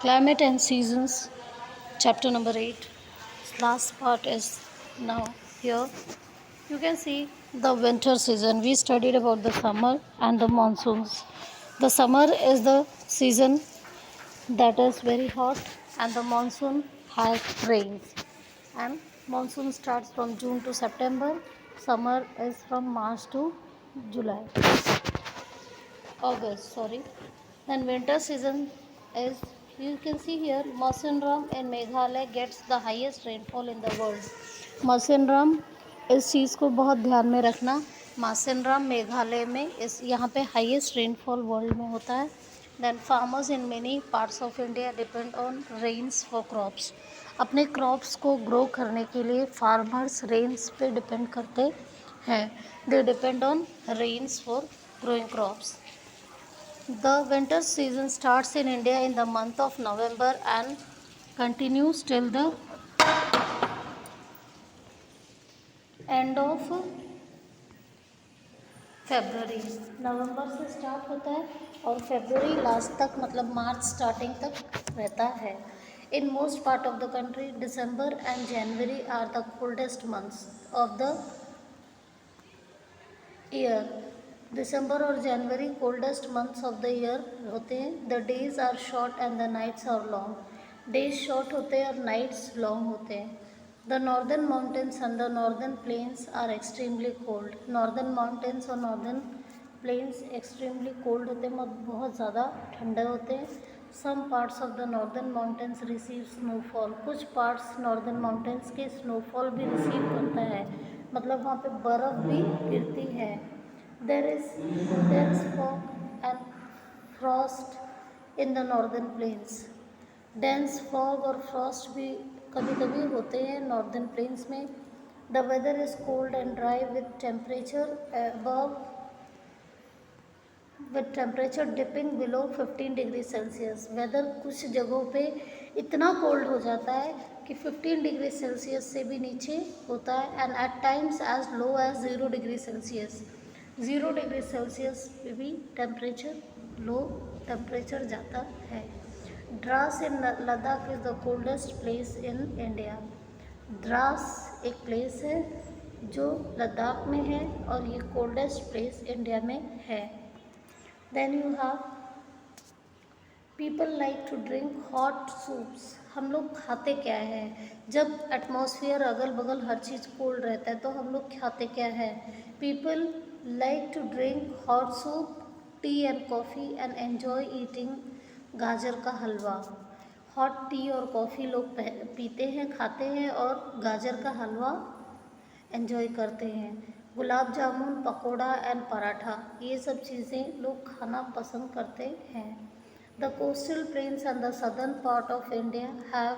Climate and Seasons, chapter number 8. Last part is now here. You can see the winter season. We studied about the summer and the monsoons. The summer is the season that is very hot, and the monsoon has rains. And monsoon starts from June to September. Summer is from March to July. August, sorry. Then winter season is, you can see here, Mawsynram in Meghalaya gets the highest rainfall in the world. Mawsynram, इस चीज़ को बहुत ध्यान में रखना, मासिनराम मेघालय में इस यहाँ पे हाईएस्ट रेनफॉल वर्ल्ड में होता है. Then farmers in many parts of India depend on rains for crops. अपने क्रॉप्स को ग्रो करने के लिए फार्मर्स रेन्स पे डिपेंड करते हैं. They depend on rains for growing crops. The winter season starts in India in the month of November and continues till the end of February. नवंबर से start होता है और फरवरी लास्ट तक, मतलब मार्च स्टार्टिंग तक रहता है. In most part of the country, December and January are the coldest months of the year. दिसंबर और जनवरी coldest months of the year होते हैं. The days are short and the nights are long. Days short होते हैं और nights long होते हैं. The northern mountains and the northern plains are extremely cold. Northern mountains और नॉर्दर्न प्लेन्स एक्सट्रीमली कोल्ड होते हैं, बहुत ज़्यादा ठंडे होते हैं. Some parts of the northern mountains receive snowfall. कुछ पार्ट्स नॉर्दर्न माउंटेन्स के स्नोफॉल भी रिसीव करता है, मतलब वहाँ पे बर्फ़ भी गिरती है. There is dense fog and frost in the northern plains. Dense fog और frost भी कभी कभी होते हैं नॉर्दर्न प्लेन्स में. The weather is cold and dry with temperature dipping below 15 degree Celsius. Weather कुछ जगहों पे इतना कोल्ड हो जाता है कि 15 डिग्री सेल्सियस से भी नीचे होता है. And at times as low as 0 degree Celsius. 0 degree Celsius पे भी लो टेम्परेचर जाता है. Dras in Ladakh is the coldest place in India. Dras एक प्लेस है जो लद्दाख में है और ये कोल्डेस्ट प्लेस इंडिया में है. Then you have people like to drink hot soups. हम लोग खाते क्या है जब एटमॉस्फेयर अगल बगल हर चीज़ कोल्ड रहता है, तो हम लोग खाते क्या है. People like to drink hot soup, tea and coffee and enjoy eating गाजर का हलवा. हॉट टी और कॉफ़ी लोग पीते हैं, खाते हैं और गाजर का हलवा एंजॉय करते हैं. गुलाब जामुन, पकोड़ा एंड पराठा, ये सब चीज़ें लोग खाना पसंद करते हैं. The coastal plains and the southern part of India have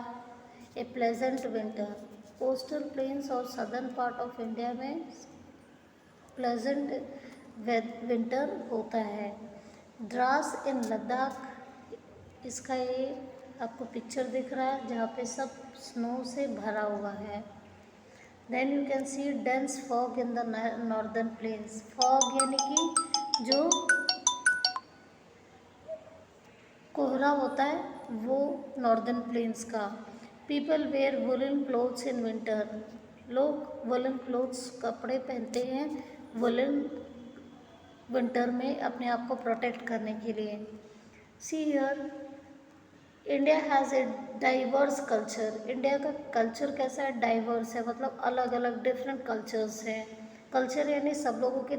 a pleasant winter. Coastal planes और सदर्न पार्ट ऑफ इंडिया में प्लेजेंट विंटर होता है. द्रास इन लद्दाख, इसका ये आपको पिक्चर दिख रहा है जहाँ पे सब स्नो से भरा हुआ है. Then you can see dense fog in the northern plains. Fog यानी कि जो कोहरा होता है वो नॉर्दर्न प्लेन्स का. People wear woollen clothes in winter. लोग वुलन क्लोथ्स कपड़े पहनते हैं वुलन विंटर में अपने आप को प्रोटेक्ट करने के लिए. See here, India has a diverse culture. India का कल्चर कैसा है, डाइवर्स है, मतलब अलग अलग डिफरेंट कल्चर्स हैं. कल्चर यानी सब लोगों के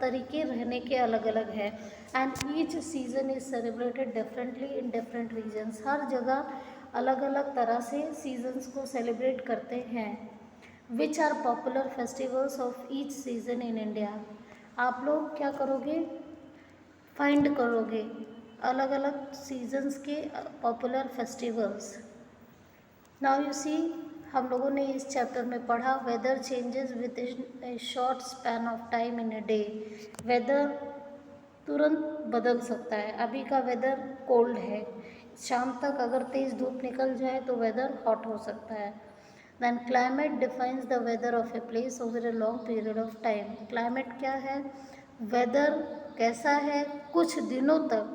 तरीके रहने के अलग अलग हैं. And each season is celebrated differently in different regions. हर जगह अलग अलग तरह से सीजन्स को सेलिब्रेट करते हैं. Which are popular festivals of each season in India. आप लोग क्या करोगे, फाइंड करोगे अलग अलग सीजन्स के popular festivals. Now you see, हम लोगों ने इस चैप्टर में पढ़ा weather changes with a short span of time in a day. Weather तुरंत बदल सकता है. अभी का वेदर कोल्ड है, शाम तक अगर तेज़ धूप निकल जाए तो वेदर हॉट हो सकता है. Then climate defines the weather of a place over a long period of time. Climate क्या है, वेदर कैसा है कुछ दिनों तक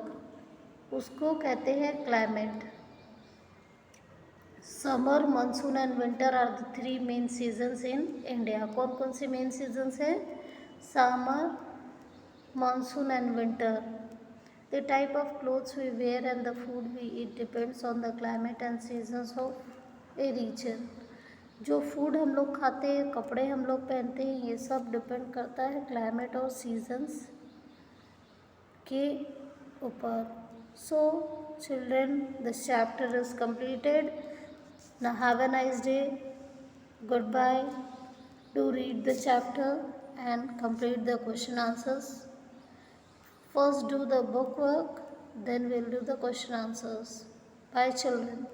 उसको कहते हैं climate. Summer, monsoon and winter are the three main seasons in India. कौन कौन से मेन सीजन्स हैं? Summer, monsoon and winter. The type of clothes we wear and the food we eat depends on the climate and seasons of a region. जो food हम लोग खाते हैं, कपड़े हम लोग पहनते हैं, ये सब डिपेंड करता है क्लाइमेट और सीजन्स के ऊपर। So children, this chapter is completed. Now have a nice day. Goodbye. Do read the chapter and complete the question answers. First do the book work, then we'll do the question answers. Bye children.